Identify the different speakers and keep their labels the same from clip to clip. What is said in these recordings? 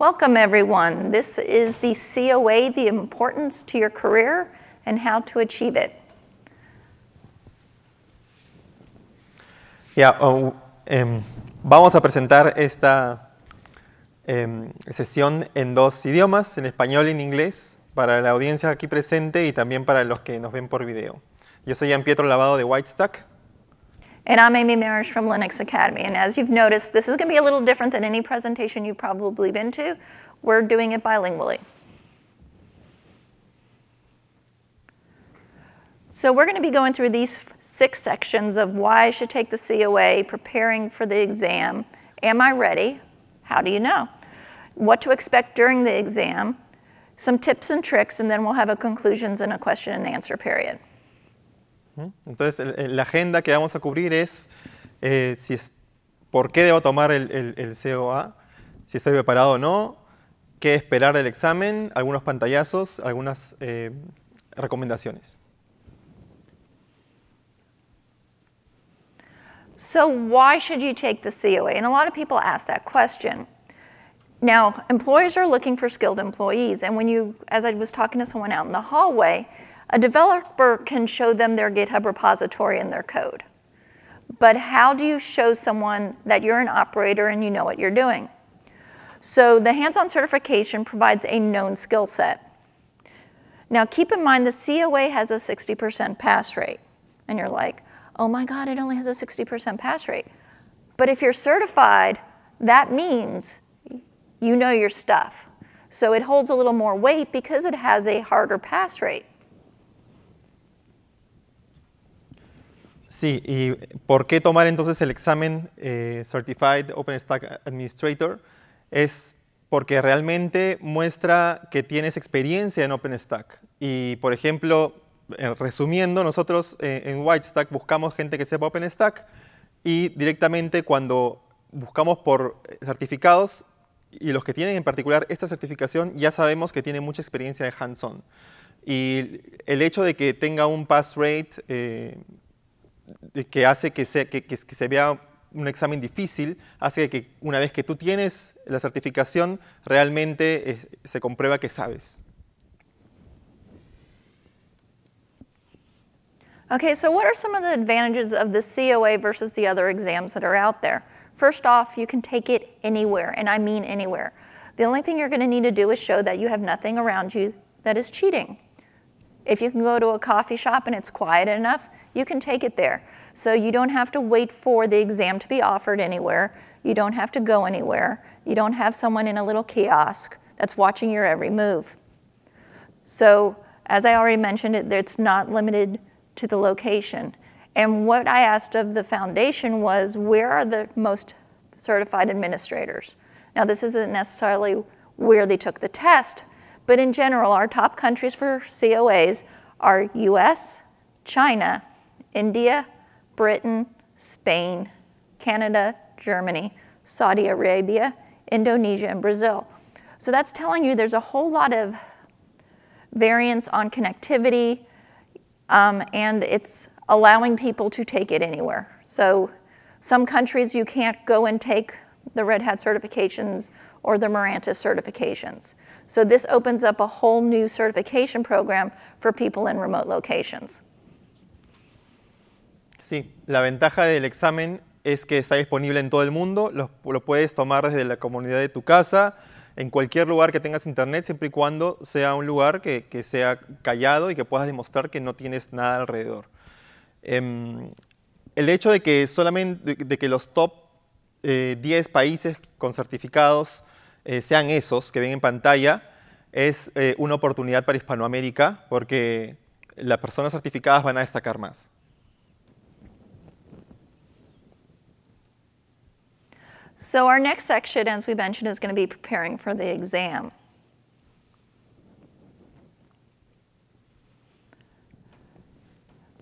Speaker 1: Welcome everyone. This is the COA, the importance to your career and how to achieve it.
Speaker 2: Vamos a presentar esta sesión en dos idiomas, en español y en inglés, para la audiencia aquí presente y también para los que nos ven por video. Yo soy Gian Pietro Lavado de Whitestack.
Speaker 1: And I'm Amy Marish from Linux Academy. And as you've noticed, this is going to be a little different than any presentation you've probably been to. We're doing it bilingually. So we're going to be going through these 6 sections of why I should take the COA, preparing for the exam, am I ready, how do you know, what to expect during the exam, some tips and tricks, and then we'll have a conclusions and a question and answer period.
Speaker 2: Entonces, la agenda que vamos a cubrir es, por qué debo tomar el COA, si estoy preparado o no, qué esperar del examen, algunos pantallazos, algunas recomendaciones.
Speaker 1: So why should you take the COA? And a lot of people ask that question. Now, employers are looking for skilled employees, and when you, as I was talking to someone out in the hallway, a developer can show them their GitHub repository and their code. But how do you show someone that you're an operator and you know what you're doing? So the hands-on certification provides a known skill set. Now keep in mind the COA has a 60% pass rate. And you're like, oh my God, it only has a 60% pass rate. But if you're certified, that means you know your stuff. So it holds a little more weight because it has a harder pass rate.
Speaker 2: Sí, y ¿por qué tomar entonces el examen Certified OpenStack Administrator? Es porque realmente muestra que tienes experiencia en OpenStack. Y, por ejemplo, resumiendo, nosotros en Whitestack buscamos gente que sepa OpenStack y directamente cuando buscamos por certificados, y los que tienen en particular esta certificación, ya sabemos que tienen mucha experiencia de hands-on. Y el hecho de que tenga un pass rate que hace que se vea un examen difícil, hace que una vez que tú tienes la certificación, realmente se comprueba que sabes.
Speaker 1: Okay, so what are some of the advantages of the COA versus the other exams that are out there? First off, you can take it anywhere, and I mean anywhere. The only thing you're going to need to do is show that you have nothing around you that is cheating. If you can go to a coffee shop and it's quiet enough, you can take it there. So you don't have to wait for the exam to be offered anywhere. You don't have to go anywhere. You don't have someone in a little kiosk that's watching your every move. So as I already mentioned, it's not limited to the location. And what I asked of the foundation was, where are the most certified administrators? Now this isn't necessarily where they took the test, but in general, our top countries for COAs are US, China, India, Britain, Spain, Canada, Germany, Saudi Arabia, Indonesia, and Brazil. So that's telling you there's a whole lot of variance on connectivity, and it's allowing people to take it anywhere. So some countries you can't go and take the Red Hat certifications or the Mirantis certifications. So this opens up a whole new certification program for people in remote locations.
Speaker 2: Sí, la ventaja del examen es que está disponible en todo el mundo, lo puedes tomar desde la comunidad de tu casa, en cualquier lugar que tengas internet, siempre y cuando sea un lugar que sea callado y que puedas demostrar que no tienes nada alrededor. El hecho de que los top 10 países con certificados sean esos que ven en pantalla es una oportunidad para Hispanoamérica porque las personas certificadas van a destacar más.
Speaker 1: So our next section, as we mentioned, is going to be preparing for the exam.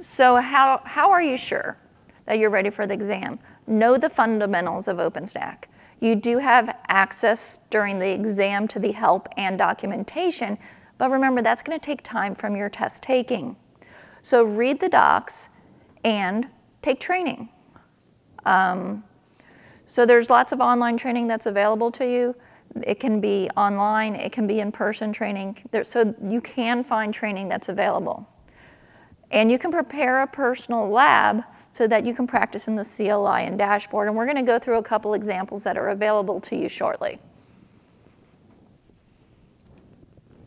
Speaker 1: So how are you sure that you're ready for the exam? Know the fundamentals of OpenStack. You do have access during the exam to the help and documentation, but remember that's going to take time from your test taking. So read the docs and take training. So there's lots of online training that's available to you. It can be online, it can be in-person training, so you can find training that's available. And you can prepare a personal lab so that you can practice in the CLI and dashboard, and we're going to go through a couple examples that are available to you shortly.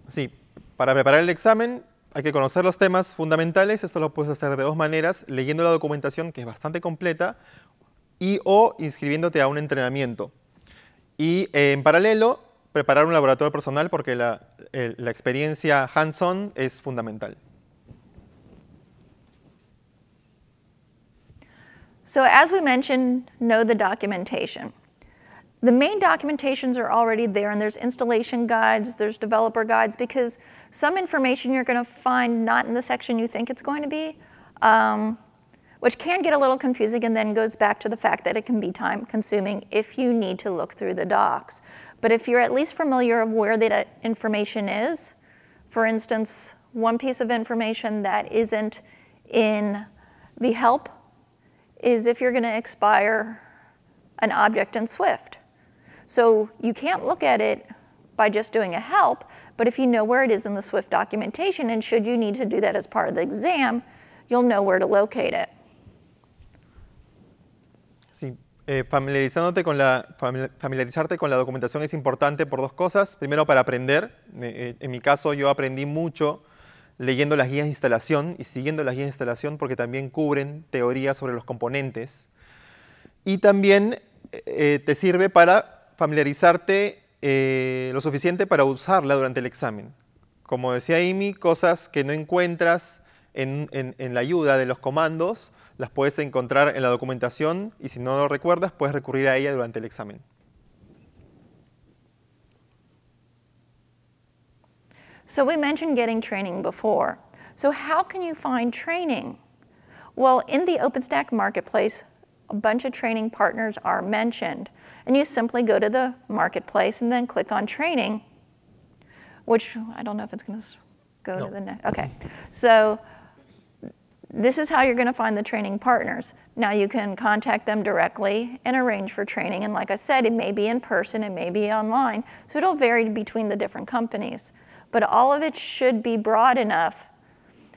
Speaker 2: Sí, para preparar el examen hay que conocer los temas fundamentales. Esto lo puedes hacer de dos maneras: leyendo la documentación, que es bastante completa, y o inscribiéndote a un entrenamiento. Y en paralelo, preparar un laboratorio personal, porque la experiencia hands-on es fundamental.
Speaker 1: So as we mentioned, know the documentation. The main documentations are already there, and there's installation guides, there's developer guides, because some information you're going to find not in the section you think it's going to be, which can get a little confusing, and then goes back to the fact that it can be time-consuming if you need to look through the docs. But if you're at least familiar of where the information is, for instance, one piece of information that isn't in the help is if you're going to expire an object in Swift. So you can't look at it by just doing a help, but if you know where it is in the Swift documentation, and should you need to do that as part of the exam, you'll know where to locate it.
Speaker 2: Sí, familiarizarte con la documentación es importante por dos cosas. Primero, para aprender. En mi caso, yo aprendí mucho leyendo las guías de instalación y siguiendo las guías de instalación, porque también cubren teoría sobre los componentes. Y también te sirve para familiarizarte lo suficiente para usarla durante el examen. Como decía Amy, cosas que no encuentras en la ayuda de los comandos, las puedes encontrar en la documentación, y si no lo recuerdas, puedes recurrir a ella durante el examen.
Speaker 1: So we mentioned getting training before. So how can you find training? Well, in the OpenStack marketplace, a bunch of training partners are mentioned. And you simply go to the marketplace and then click on training, which I don't know if it's going to go to the next. Okay. So this is how you're going to find the training partners. Now you can contact them directly and arrange for training. And like I said, it may be in person, it may be online. So it'll vary between the different companies. But all of it should be broad enough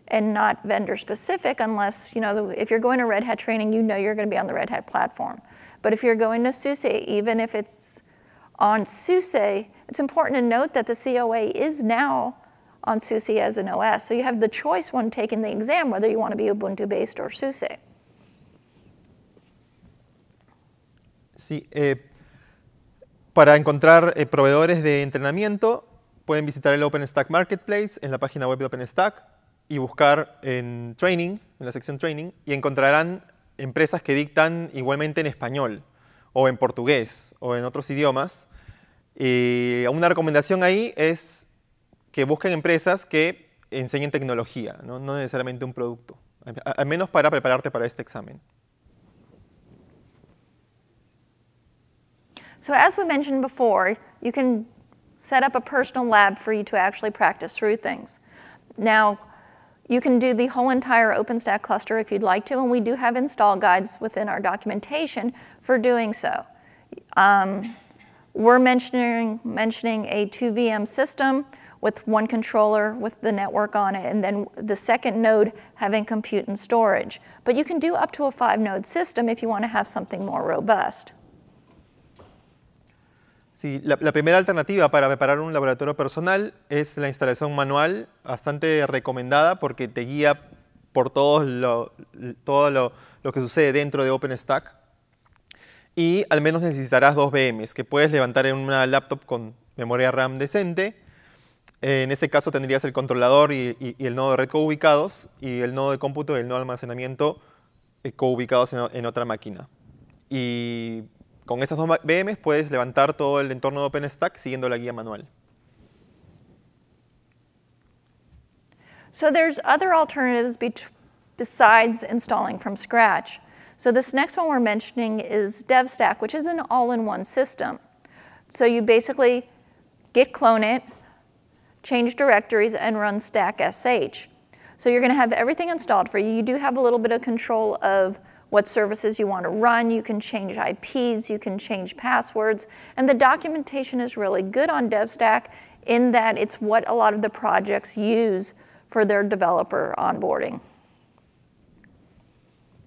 Speaker 1: and not vendor specific, unless, if you're going to Red Hat training, you know you're going to be on the Red Hat platform. But if you're going to SUSE, even if it's on SUSE, it's important to note that the COA is now on SUSE as an OS. So you have the choice when taking the exam whether you want to be Ubuntu-based or SUSE.
Speaker 2: Sí, para encontrar proveedores de entrenamiento, pueden visitar el OpenStack Marketplace en la página web de OpenStack y buscar en Training, en la sección Training, y encontrarán empresas que dictan igualmente en español, o en portugués, o en otros idiomas. Y una recomendación ahí es que busquen empresas que enseñen tecnología, no necesariamente un producto, al menos para prepararte para este examen.
Speaker 1: So as we mentioned before, you can set up a personal lab for you to actually practice through things. Now, you can do the whole entire OpenStack cluster if you'd like to, and we do have install guides within our documentation for doing so. We're mentioning a 2VM system with one controller with the network on it, and then the second node having compute and storage. But you can do up to a 5-node system if you want to have something more robust.
Speaker 2: Sí, la primera alternativa para preparar un laboratorio personal es la instalación manual, bastante recomendada porque te guía por todo lo que sucede dentro de OpenStack. Y al menos necesitarás 2 VMs que puedes levantar en una laptop con memoria RAM decente. En ese caso tendrías el controlador y el nodo de red co-ubicados, y el nodo de cómputo y el nodo de almacenamiento co-ubicados en otra máquina. Y con esas 2 VMs puedes levantar todo el entorno de OpenStack siguiendo la guía manual.
Speaker 1: So there's other alternatives besides installing from scratch. So this next one we're mentioning is DevStack, which is an all-in-one system. So you basically git clone it, change directories, and run stack sh. So you're going to have everything installed for you. You do have a little bit of control of what services you want to run. You can change IPs, you can change passwords, and the documentation is really good on DevStack in that it's what a lot of the projects use for their developer onboarding.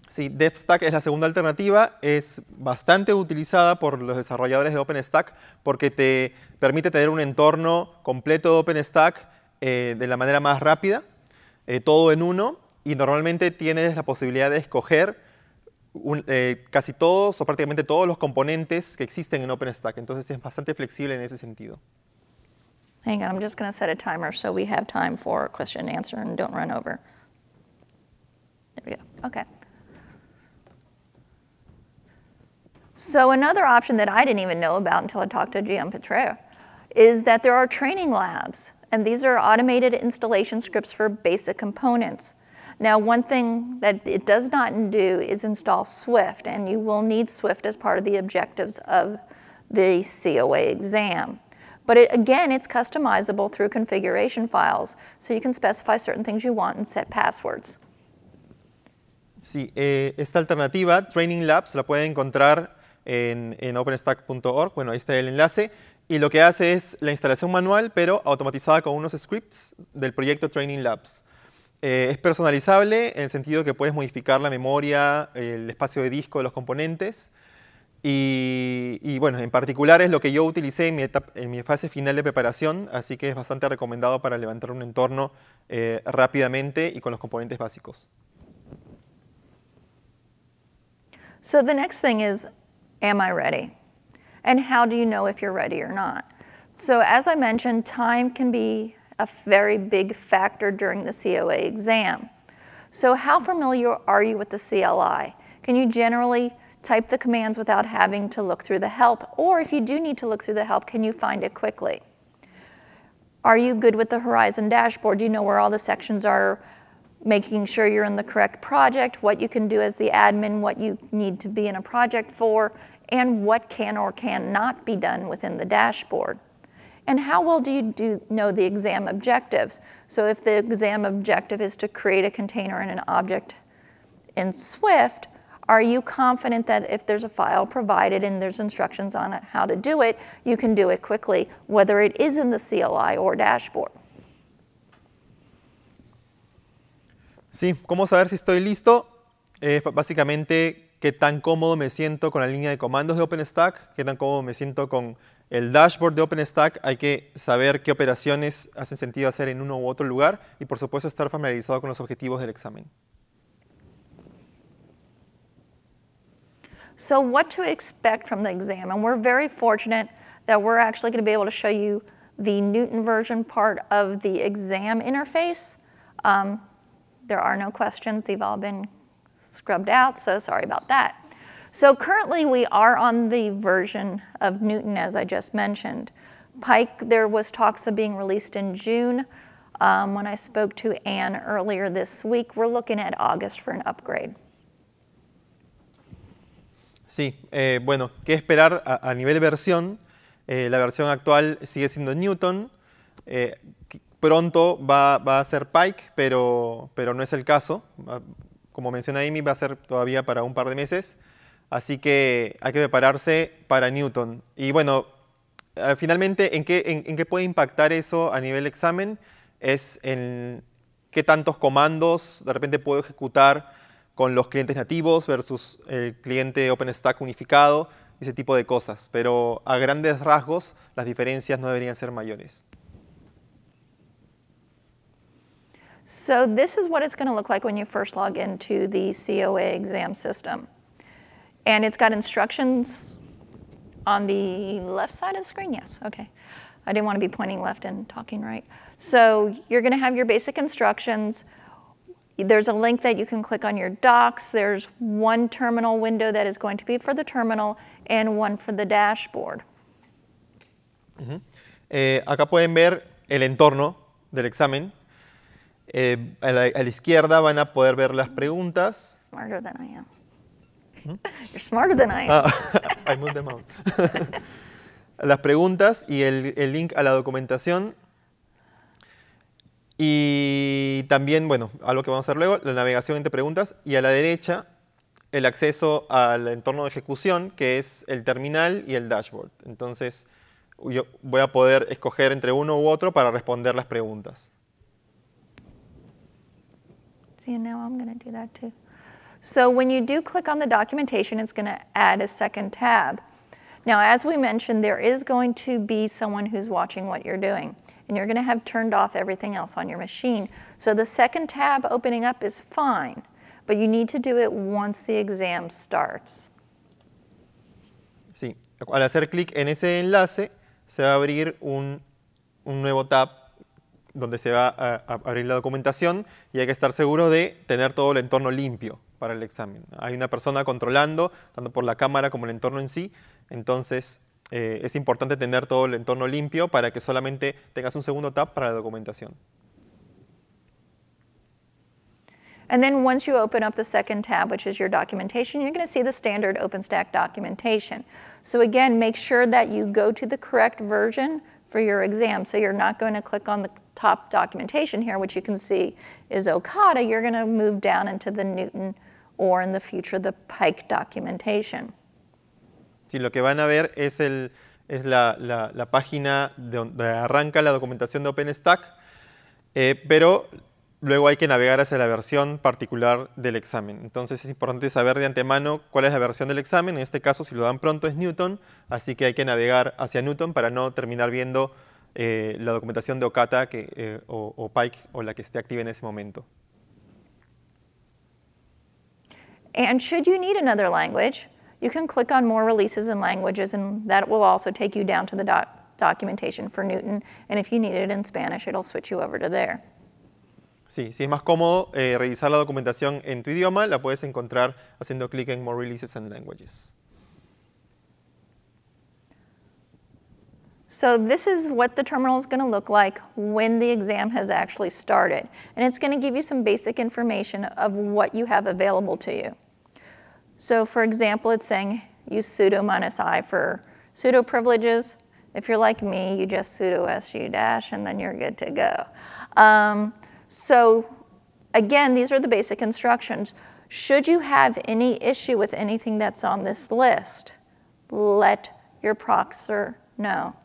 Speaker 2: Sí, DevStack es la segunda alternativa, es bastante utilizada por los desarrolladores de OpenStack porque te permite tener un entorno completo de OpenStack de la manera más rápida, todo en uno, y normalmente tienes la posibilidad de escoger casi todos o prácticamente todos los componentes que existen en OpenStack, entonces es bastante flexible en ese sentido.
Speaker 1: Hang on, I'm just going to set a timer so we have time for question and answer and don't run over. There we go. Okay. So another option that I didn't even know about until I talked to Gian Petreo is that there are training labs, and these are automated installation scripts for basic components. Now, one thing that it does not do is install Swift, and you will need Swift as part of the objectives of the COA exam. But again, it's customizable through configuration files, so you can specify certain things you want and set passwords.
Speaker 2: Sí, esta alternativa, Training Labs, la pueden encontrar en openstack.org. Bueno, ahí está el enlace. Y lo que hace es la instalación manual, pero automatizada con unos scripts del proyecto Training Labs. Es personalizable en el sentido que puedes modificar la memoria, el espacio de disco de los componentes. Y bueno, en particular es lo que yo utilicé en mi fase final de preparación, así que es bastante recomendado para levantar un entorno rápidamente y con los componentes básicos.
Speaker 1: So the next thing is, am I ready? And how do you know if you're ready or not? So as I mentioned, time can be a very big factor during the COA exam. So how familiar are you with the CLI? Can you generally type the commands without having to look through the help? Or if you do need to look through the help, can you find it quickly? Are you good with the Horizon dashboard? Do you know where all the sections are, making sure you're in the correct project, what you can do as the admin, what you need to be in a project for, and what can or cannot be done within the dashboard? And how well do you know the exam objectives? So if the exam objective is to create a container and an object in Swift, are you confident that if there's a file provided and there's instructions on how to do it, you can do it quickly, whether it is in the CLI or dashboard?
Speaker 2: Sí, ¿cómo saber si estoy listo? Básicamente, qué tan cómodo me siento con la línea de comandos de OpenStack, qué tan cómodo me siento con el dashboard de OpenStack. Hay que saber qué operaciones hacen sentido hacer en uno u otro lugar y, por supuesto, estar familiarizado con los objetivos del examen.
Speaker 1: So what to expect from the exam? And we're very fortunate that we're actually going to be able to show you the Newton version part of the exam interface. There are no questions. They've all been scrubbed out, so sorry about that. So currently we are on the version of Newton, as I just mentioned. Pike, there was talks of being released in June. When I spoke to Anne earlier this week, we're looking at August for an upgrade.
Speaker 2: Sí, bueno, ¿qué esperar a nivel versión? La versión actual sigue siendo Newton. Pronto va a ser Pike, pero no es el caso. Como menciona Amy, va a ser todavía para un par de meses. Así que hay que prepararse para Newton. Y bueno, finalmente, ¿en qué puede impactar eso a nivel examen? Es en qué tantos comandos de repente puedo ejecutar con los clientes nativos versus el cliente OpenStack unificado, ese tipo de cosas. Pero a grandes rasgos, las diferencias no deberían ser mayores.
Speaker 1: So this is what it's going to look like when you first log into the COA exam system. And it's got instructions on the left side of the screen. Yes, okay. I didn't want to be pointing left and talking right. So you're going to have your basic instructions. There's a link that you can click on your docs. There's one terminal window that is going to be for the terminal and one for the dashboard.
Speaker 2: Acá pueden ver el entorno del examen. A la izquierda van a poder ver las preguntas.
Speaker 1: Smarter than I am. You're smarter than I am.
Speaker 2: I moved the mouse. Las preguntas y el link a la documentación. Y también, bueno, algo que vamos a hacer luego, la navegación entre preguntas. Y a la derecha el acceso al entorno de ejecución, que es el terminal y el dashboard. Entonces, yo voy a poder escoger entre uno u otro para responder las preguntas.
Speaker 1: See, now I'm going to do that too. So when you do click on the documentation, it's going to add a second tab. Now, as we mentioned, there is going to be someone who's watching what you're doing, and you're going to have turned off everything else on your machine. So the second tab opening up is fine, but you need to do it once the exam starts.
Speaker 2: Sí, al hacer clic en ese enlace, se va a abrir un nuevo tab donde se va a abrir la documentación y hay que estar seguro de tener todo el entorno limpio para el examen. Hay una persona controlando, tanto por la cámara como el entorno en sí, entonces es importante tener todo el entorno limpio para que solamente tengas un segundo tab para la documentación.
Speaker 1: And then once you open up the second tab, which is your documentation, you're going to see the standard OpenStack documentation. So again, make sure that you go to the correct version for your exam. So you're not going to click on the top documentation here, which you can see is Okada. You're going to move down into the Newton or in the future the Pike documentation.
Speaker 2: Sí, lo que van a ver es la página donde arranca la documentación de OpenStack, pero luego hay que navegar hacia la versión particular del examen. Entonces es importante saber de antemano cuál es la versión del examen. En este caso, si lo dan pronto, es Newton, así que hay que navegar hacia Newton para no terminar viendo la documentación de Okata o Pike o la que esté activa en ese momento.
Speaker 1: And should you need another language, you can click on More Releases and Languages, and that will also take you down to the documentation for Newton. And if you need it in Spanish, it'll switch you over to there.
Speaker 2: Sí, si es más cómodo revisar la documentación en tu idioma, la puedes encontrar haciendo clic en More Releases and Languages.
Speaker 1: So this is what the terminal is going to look like when the exam has actually started. And it's going to give you some basic information of what you have available to you. So for example, it's saying use sudo -i for sudo privileges. If you're like me, you just sudo su dash and then you're good to go. So again, these are the basic instructions. Should you have any issue with anything that's on this list, let your proctor know.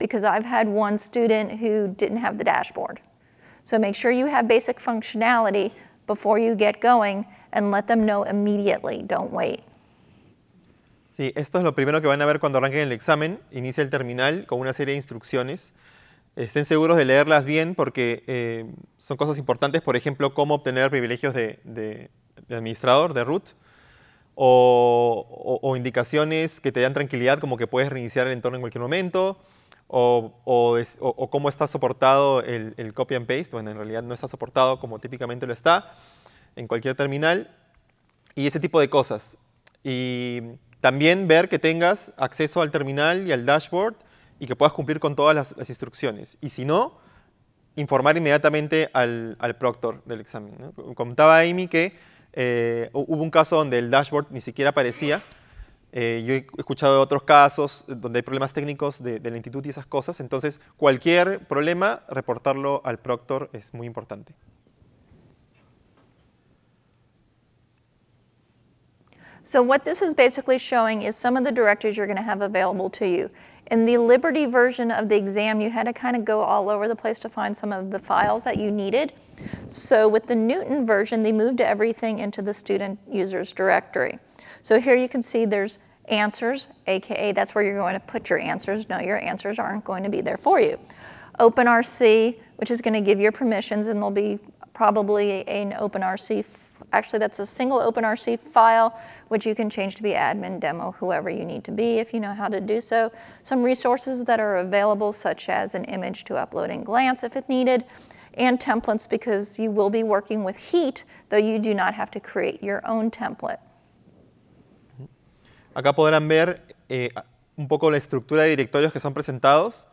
Speaker 1: Because I've had one student who didn't have the dashboard. So make sure you have basic functionality before you get going and let them know immediately, don't wait.
Speaker 2: Sí, esto es lo primero que van a ver cuando arranquen el examen. Inicia el terminal con una serie de instrucciones. Estén seguros de leerlas bien porque son cosas importantes, por ejemplo, cómo obtener privilegios de administrador, de root, o indicaciones que te dan tranquilidad, como que puedes reiniciar el entorno en cualquier momento, o cómo está soportado el copy and paste. Bueno, en realidad no está soportado como típicamente lo está en cualquier terminal, y ese tipo de cosas. Y también ver que tengas acceso al terminal y al dashboard, y que puedas cumplir con todas las instrucciones. Y si no, informar inmediatamente al proctor del examen, ¿no? Contaba Amy que hubo un caso donde el dashboard ni siquiera aparecía. Yo he escuchado de otros casos donde hay problemas técnicos del instituto y esas cosas. Entonces, cualquier problema, reportarlo al proctor es muy importante.
Speaker 1: So what this is basically showing is some of the directives you're going to have available to you. In the Liberty version of the exam, you had to kind of go all over the place to find some of the files that you needed. So with the Newton version, they moved everything into the student users directory. So here you can see there's answers, aka that's where you're going to put your answers. No, your answers aren't going to be there for you. OpenRC, which is going to give your permissions, and there'll be probably an OpenRC. Actually, that's a single OpenRC file, which you can change to be admin, demo, whoever you need to be if you know how to do so. Some resources that are available, such as an image to upload in Glance if it needed, and templates, because you will be working with Heat, though you do not have to create your own template.
Speaker 2: Acá podrán ver un poco la estructura de directorios que son presentados.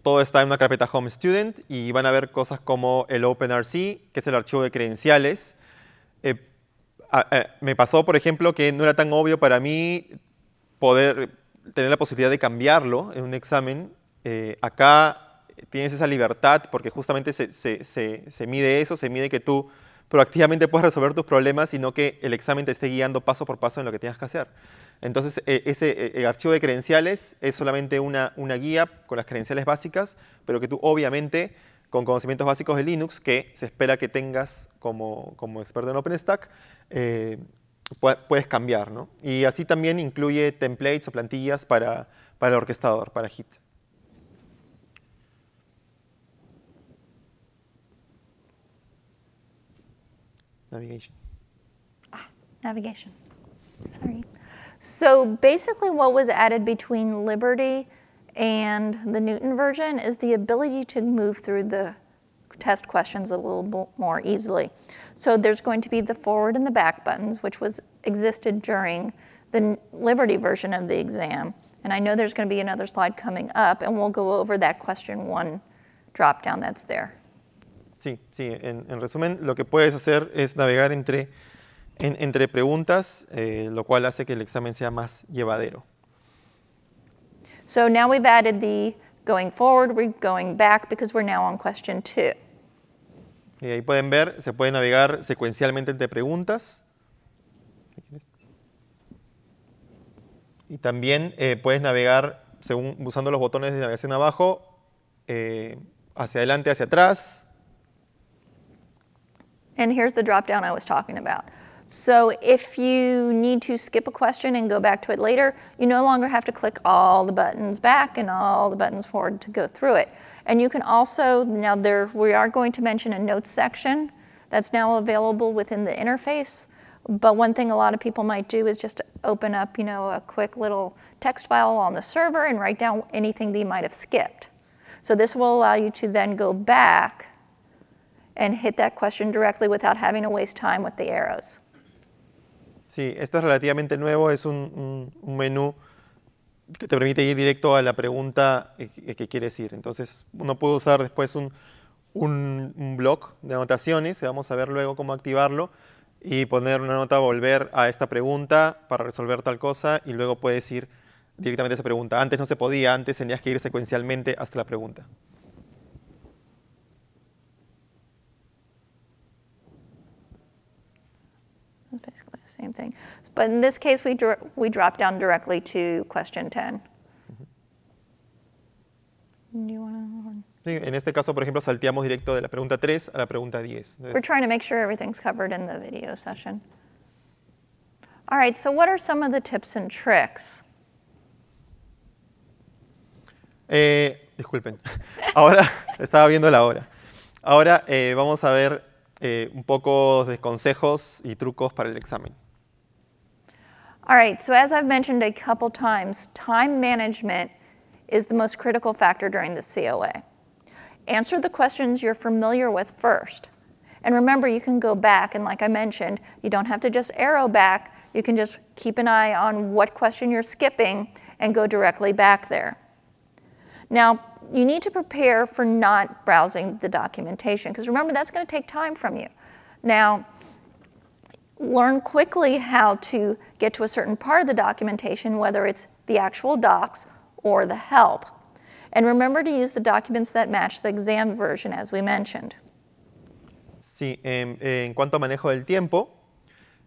Speaker 2: Todo está en una carpeta Home Student y van a ver cosas como el OpenRC, que es el archivo de credenciales. Me pasó, por ejemplo, que no era tan obvio para mí poder tener la posibilidad de cambiarlo en un examen. Acá tienes esa libertad porque justamente se mide eso, se mide que tú proactivamente puedas resolver tus problemas, sino que el examen te esté guiando paso por paso en lo que tienes que hacer. Entonces, ese archivo de credenciales es solamente una guía con las credenciales básicas, pero que tú obviamente, con conocimientos básicos de Linux, que se espera que tengas como experto en OpenStack, puedes cambiar, ¿no? Y así también incluye templates o plantillas para el orquestador, para HIT. Navigation.
Speaker 1: Navigation. Sorry. So basically what was added between Liberty and the Newton version is the ability to move through the test questions a little bit more easily. So there's going to be the forward and the back buttons, which existed during the Liberty version of the exam. And I know there's going to be another slide coming up, and we'll go over that question 1 drop-down that's there.
Speaker 2: Sí, sí. En resumen, lo que puedes hacer es navegar entre preguntas, lo cual hace que el examen sea más llevadero.
Speaker 1: So now we've added the going forward, we're going back, because we're now on question 2.
Speaker 2: Y ahí pueden ver, se puede navegar secuencialmente entre preguntas. Y también puedes navegar usando los botones de navegación abajo, hacia adelante, hacia atrás.
Speaker 1: And here's the drop down I was talking about. So if you need to skip a question and go back to it later, you no longer have to click all the buttons back and all the buttons forward to go through it. And you can also, now we are going to mention a notes section that's now available within the interface. But one thing a lot of people might do is just open up, a quick little text file on the server and write down anything that you might have skipped. So this will allow you to then go back and hit that question directly without having to waste time with the arrows.
Speaker 2: Sí, esto es relativamente nuevo, es un menú que te permite ir directo a la pregunta que quieres ir. Entonces, uno puede usar después un bloc de anotaciones, vamos a ver luego cómo activarlo, y poner una nota, volver a esta pregunta para resolver tal cosa, y luego puedes ir directamente a esa pregunta. Antes no se podía, antes tenías que ir secuencialmente hasta la pregunta.
Speaker 1: It's basically the same thing. But in this case, we drop down directly to question 10. Do you wanna...
Speaker 2: Sí, en este caso, por ejemplo, salteamos directo de la pregunta 3 a la pregunta 10.
Speaker 1: We're trying to make sure everything's covered in the video session. All right, so what are some of the tips and tricks?
Speaker 2: Disculpen, ahora estaba viendo la hora. Ahora vamos a ver un poco de consejos y trucos para el examen.
Speaker 1: All right, so as I've mentioned a couple times, time management is the most critical factor during the COA. Answer the questions you're familiar with first. And remember, you can go back, and like I mentioned, you don't have to just arrow back. You can just keep an eye on what question you're skipping and go directly back there. Now, you need to prepare for not browsing the documentation, because remember, that's going to take time from you. Now, learn quickly how to get to a certain part of the documentation, whether it's the actual docs or the help. And remember to use the documents that match the exam version, as we mentioned.
Speaker 2: Sí, en cuanto a manejo del tiempo,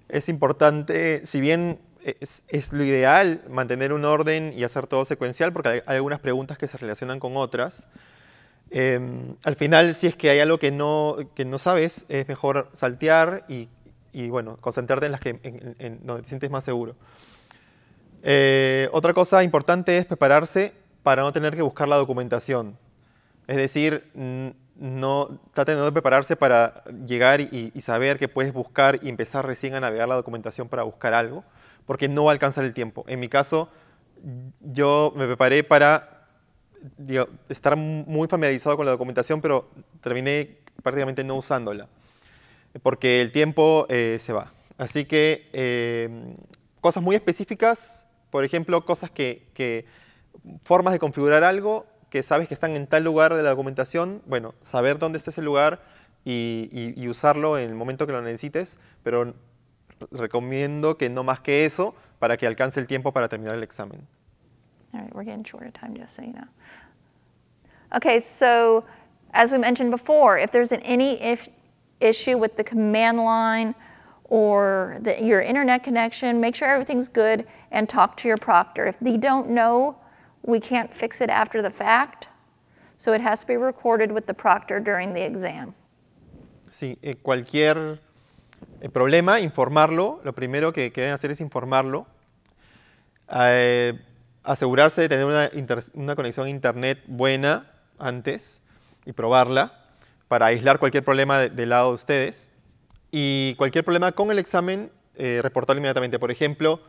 Speaker 2: es importante, si bien es lo ideal mantener un orden y hacer todo secuencial, porque hay algunas preguntas que se relacionan con otras. Al final, si es que hay algo que no sabes, es mejor saltear y bueno, concentrarte en las en donde te sientes más seguro. Otra cosa importante es prepararse para no tener que buscar la documentación. Es decir, traten de no prepararse para llegar y saber que puedes buscar y empezar recién a navegar la documentación para buscar algo, porque no va a alcanzar el tiempo. En mi caso, yo me preparé para estar muy familiarizado con la documentación, pero terminé prácticamente no usándola, porque el tiempo se va. Así que cosas muy específicas, por ejemplo, cosas formas de configurar algo que sabes que están en tal lugar de la documentación, bueno, saber dónde está ese lugar y usarlo en el momento que lo necesites, pero recomiendo que no más que eso para que alcance el tiempo para terminar el examen.
Speaker 1: All right, we're getting short of time, just so you know. Okay, so as we mentioned before, if there's issue with the command line or your internet connection, make sure everything's good and talk to your proctor. If they don't know, we can't fix it after the fact, so it has to be recorded with the proctor during the exam.
Speaker 2: Sí, cualquier problema, informarlo. Lo primero que deben hacer es informarlo. Asegurarse de tener una conexión a internet buena antes y probarla para aislar cualquier problema del lado de ustedes. Y cualquier problema con el examen, reportarlo inmediatamente. Por ejemplo,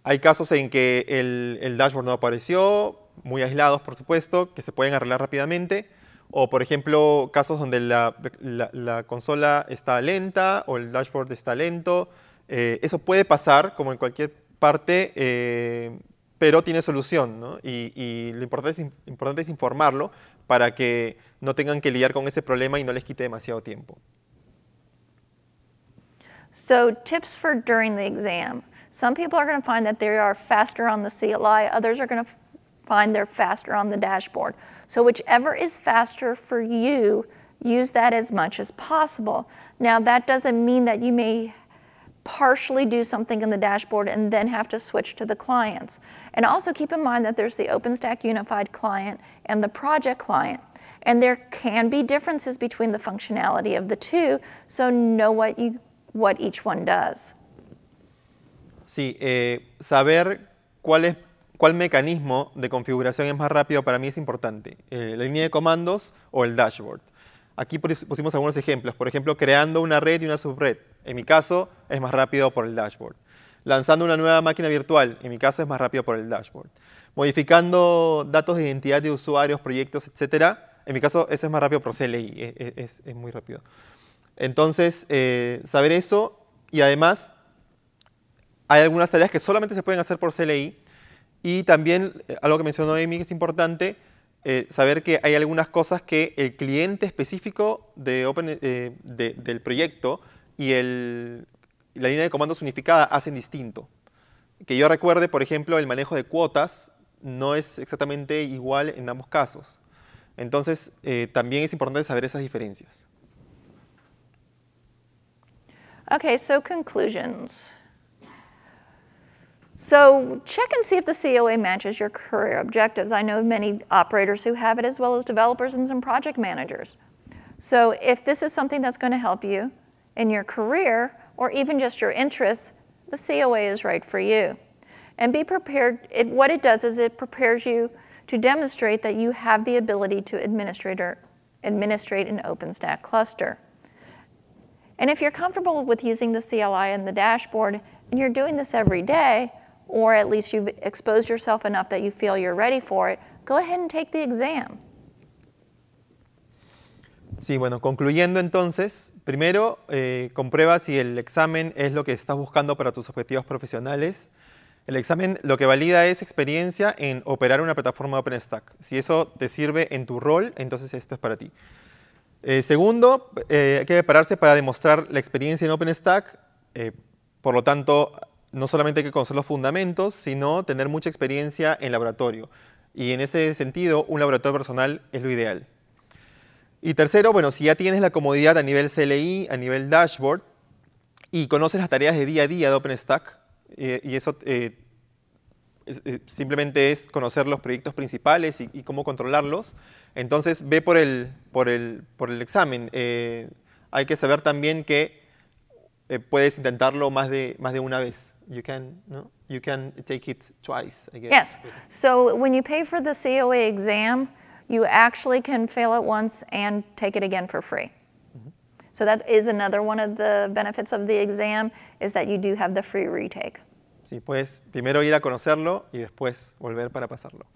Speaker 2: hay casos en que el dashboard no apareció, muy aislados por supuesto, que se pueden arreglar rápidamente. O por ejemplo, casos donde la consola está lenta o el dashboard está lento. Eso puede pasar, como en cualquier parte, pero tiene solución, ¿no? Y lo importante es informarlo para que no tengan que lidiar con ese problema y no les quite demasiado tiempo.
Speaker 1: So tips for during the exam. Some people are going to find that they are faster on the CLI. Others are going to find they're faster on the dashboard. So whichever is faster for you, use that as much as possible. Now that doesn't mean that you may partially do something in the dashboard and then have to switch to the clients. And also keep in mind that there's the OpenStack Unified client and the project client. And there can be differences between the functionality of the two, so know what each one does.
Speaker 2: Sí, saber cuál mecanismo de configuración es más rápido para mí es importante. La línea de comandos o el dashboard. Aquí pusimos algunos ejemplos. Por ejemplo, creando una red y una subred. En mi caso, es más rápido por el dashboard. Lanzando una nueva máquina virtual. En mi caso, es más rápido por el dashboard. Modificando datos de identidad de usuarios, proyectos, etc. En mi caso, ese es más rápido por CLI. Es muy rápido. Entonces, saber eso. Y además, hay algunas tareas que solamente se pueden hacer por CLI. Y también, algo que mencionó Amy que es importante, saber que hay algunas cosas que el cliente específico del proyecto y la línea de comandos unificada hacen distinto. Que yo recuerde, por ejemplo, el manejo de cuotas no es exactamente igual en ambos casos. Entonces, también es importante saber esas diferencias.
Speaker 1: Okay, so conclusions. So check and see if the COA matches your career objectives. I know many operators who have it, as well as developers and some project managers. So if this is something that's going to help you in your career or even just your interests, the COA is right for you. And be prepared. What it does is it prepares you to demonstrate that you have the ability to administrate an OpenStack cluster. And if you're comfortable with using the CLI and the dashboard, and you're doing this every day, or at least you've exposed yourself enough that you feel you're ready for it, go ahead and take the exam.
Speaker 2: Sí, bueno, concluyendo entonces, primero comprueba si el examen es lo que estás buscando para tus objetivos profesionales. El examen lo que valida es experiencia en operar una plataforma OpenStack. Si eso te sirve en tu rol, entonces esto es para ti. Segundo, hay que prepararse para demostrar la experiencia en OpenStack. Por lo tanto, no solamente hay que conocer los fundamentos, sino tener mucha experiencia en laboratorio. Y en ese sentido, un laboratorio personal es lo ideal. Y tercero, bueno, si ya tienes la comodidad a nivel CLI, a nivel dashboard, y conoces las tareas de día a día de OpenStack, y eso simplemente es conocer los proyectos principales y cómo controlarlos, entonces ve por el examen. Hay que saber también que puedes intentarlo más de una vez. You can take it twice, I guess.
Speaker 1: Yes. So when you pay for the COA exam, you actually can fail it once and take it again for free. Mm-hmm. So that is another one of the benefits of the exam, is that you do have the free retake.
Speaker 2: Sí, puedes primero ir a conocerlo y después volver para pasarlo.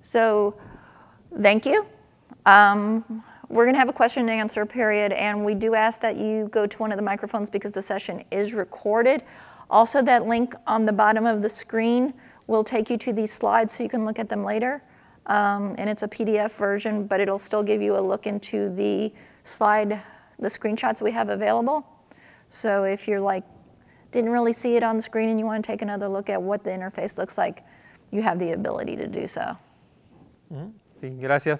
Speaker 1: So, thank you. We're going to have a question and answer period, and we do ask that you go to one of the microphones because the session is recorded. Also, that link on the bottom of the screen will take you to these slides so you can look at them later. And it's a PDF version, but it'll still give you a look into the screenshots we have available. So if you're like, didn't really see it on the screen and you want to take another look at what the interface looks like, you have the ability to do so.
Speaker 2: Sí, gracias.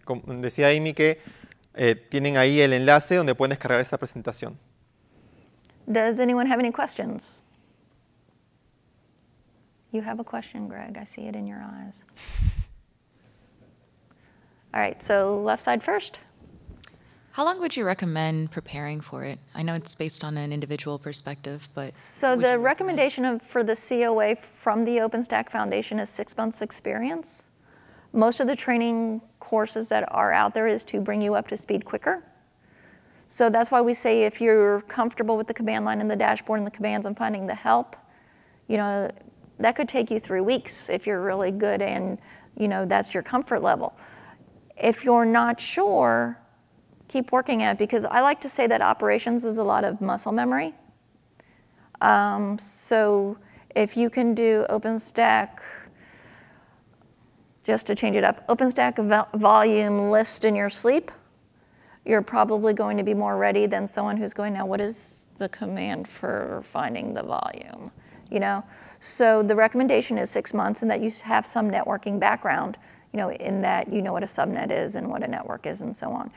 Speaker 2: Como decía Amy que tienen ahí el enlace donde pueden descargar esta presentación.
Speaker 1: Does anyone have any questions? You have a question, Greg. I see it in your eyes. All right, so left side first.
Speaker 3: How long would you recommend preparing for it? I know it's based on an individual perspective, but...
Speaker 1: So the recommendation for the COA from the OpenStack Foundation is 6 months experience. Most of the training courses that are out there is to bring you up to speed quicker. So that's why we say if you're comfortable with the command line and the dashboard and the commands and finding the help, you know, that could take you 3 weeks if you're really good and, you know, that's your comfort level. If you're not sure, keep working at it, because I like to say that operations is a lot of muscle memory. So if you can do OpenStack, just to change it up, OpenStack volume list in your sleep, you're probably going to be more ready than someone who's going, now what is the command for finding the volume? You know, so the recommendation is 6 months and that you have some networking background, you know, in that you know what a subnet is and what a network is and so on.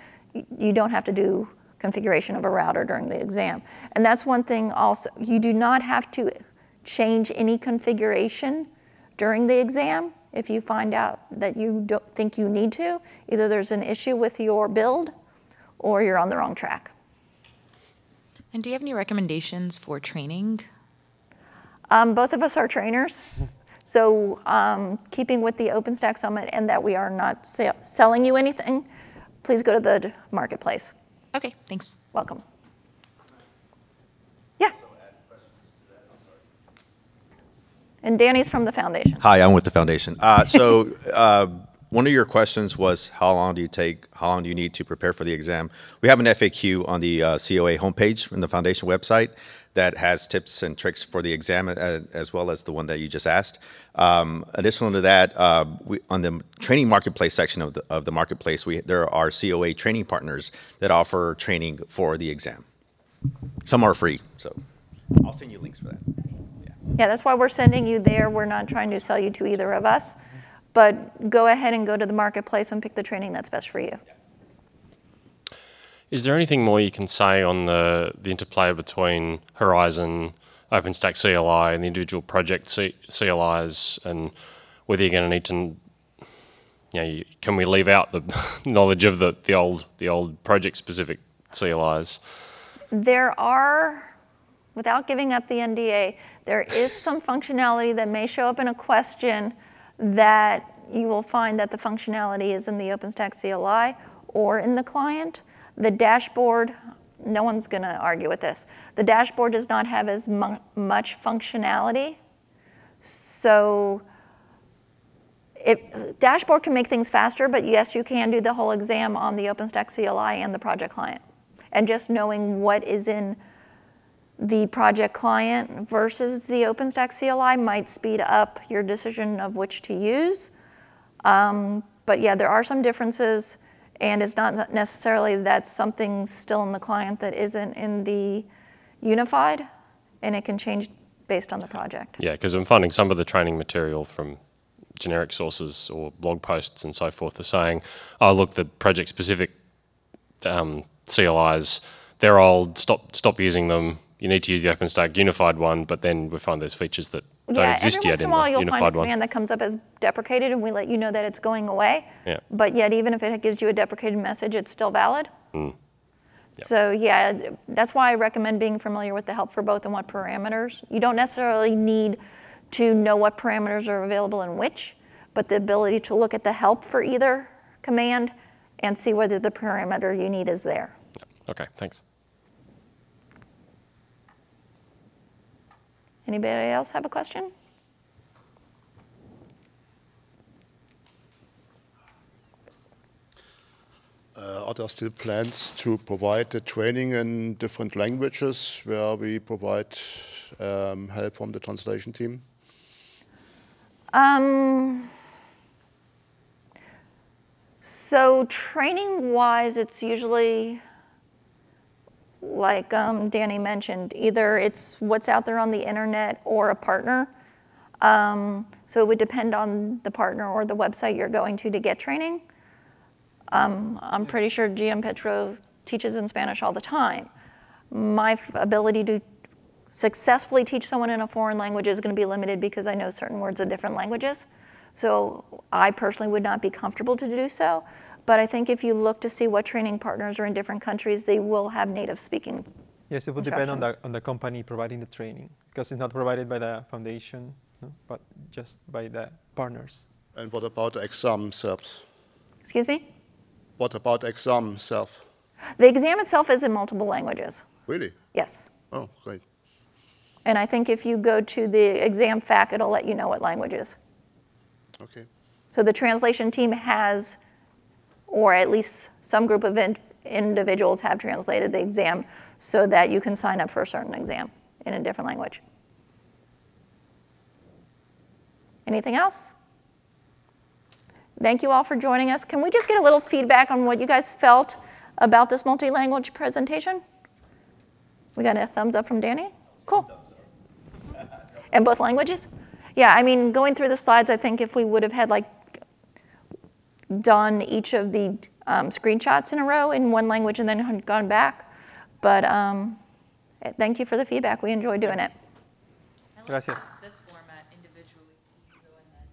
Speaker 1: You don't have to do configuration of a router during the exam. And that's one thing also, you do not have to change any configuration during the exam if you find out that you don't think you need to. Either there's an issue with your build or you're on the wrong track.
Speaker 3: And do you have any recommendations for training?
Speaker 1: Both of us are trainers. So keeping with the OpenStack Summit and that we are not selling you anything, please go to the marketplace.
Speaker 3: Okay, thanks.
Speaker 1: Welcome. Yeah. And Danny's from the foundation.
Speaker 4: Hi, I'm with the foundation. One of your questions was how long do you need to prepare for the exam? We have an FAQ on the COA homepage in the foundation website that has tips and tricks for the exam as well as the one that you just asked. Additional to that, on the training marketplace section of the marketplace, there are COA training partners that offer training for the exam. Some are free, so I'll send you links for that.
Speaker 1: Yeah, that's why we're sending you there. We're not trying to sell you to either of us, but go ahead and go to the marketplace and pick the training that's best for you.
Speaker 5: Is there anything more you can say on the interplay between Horizon, OpenStack CLI, and the individual project CLIs, and whether you're going to need to, can we leave out the knowledge of the old project-specific CLIs?
Speaker 1: There are, without giving up the NDA, there is some functionality that may show up in a question that you will find that the functionality is in the OpenStack CLI or in the client. The dashboard, no one's going to argue with this. The dashboard does not have as much functionality. So dashboard can make things faster, but yes, you can do the whole exam on the OpenStack CLI and the project client. And just knowing what is in the project client versus the OpenStack CLI might speed up your decision of which to use. But yeah, there are some differences. And it's not necessarily that something's still in the client that isn't in the unified, and it can change based on the project.
Speaker 5: Yeah, because I'm finding some of the training material from generic sources or blog posts and so forth are saying, oh, look, the project-specific CLIs, they're old, stop using them. You need to use the OpenStack unified one, but then we find there's features that don't exist yet in the unified one.
Speaker 1: Every once in a while you'll find a command that comes up as deprecated and we let you know that it's going away.
Speaker 5: Yeah.
Speaker 1: But yet even if it gives you a deprecated message, it's still valid.
Speaker 5: Yep.
Speaker 1: So yeah, that's why I recommend being familiar with the help for both and what parameters. You don't necessarily need to know what parameters are available in which, but the ability to look at the help for either command and see whether the parameter you need is there.
Speaker 5: Yep. Okay, thanks.
Speaker 1: Anybody else have a question?
Speaker 6: Are there still plans to provide the training in different languages where we provide help from the translation team?
Speaker 1: So training-wise, it's usually, like Danny mentioned, either it's what's out there on the internet or a partner. So it would depend on the partner or the website you're going to get training. I'm pretty sure GM Petro teaches in Spanish all the time. My ability to successfully teach someone in a foreign language is going to be limited because I know certain words in different languages. So I personally would not be comfortable to do so. But I think if you look to see what training partners are in different countries, they will have native speaking.
Speaker 2: Yes, it would depend on the company providing the training, because it's not provided by the foundation, no, but just by the partners.
Speaker 6: And what about the exam itself?
Speaker 1: Excuse me?
Speaker 6: What about exam itself?
Speaker 1: The exam itself is in multiple languages.
Speaker 6: Really?
Speaker 1: Yes.
Speaker 6: Oh, great.
Speaker 1: And I think if you go to the exam FAQ, it'll let you know what languages.
Speaker 6: Okay.
Speaker 1: So the translation team has, or at least some group of individuals have translated the exam so that you can sign up for a certain exam in a different language. Anything else? Thank you all for joining us. Can we just get a little feedback on what you guys felt about this multi-language presentation? We got a thumbs up from Danny? Cool. In both languages? Yeah, I mean, going through the slides, I think if we would have had done each of the screenshots in a row in one language and then gone back. But thank you for the feedback. We enjoyed doing it.
Speaker 2: Gracias.
Speaker 3: This format individually, so you go and then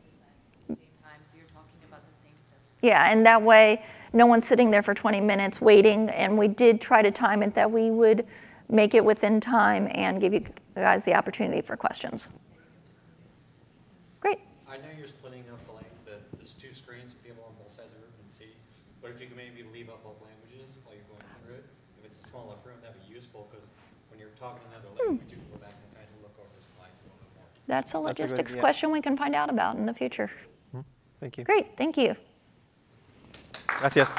Speaker 3: present at the same time, so you're talking about the same steps.
Speaker 1: Yeah, and that way, no one's sitting there for 20 minutes waiting. And we did try to time it that we would make it within time and give you guys the opportunity for questions. Great.
Speaker 7: I know you're splitting up there's two screens so people on both sides of the room can see, but if you can maybe leave up both languages while you're going through it, if it's a small enough room, that'd be useful, because when you're talking another language, you can go back and kind of look over the slides a little bit more.
Speaker 1: That's a
Speaker 2: That's a good
Speaker 1: logistics
Speaker 2: idea.
Speaker 1: question we can find out about in the future.
Speaker 2: Thank you.
Speaker 1: Great, thank you.
Speaker 2: Gracias.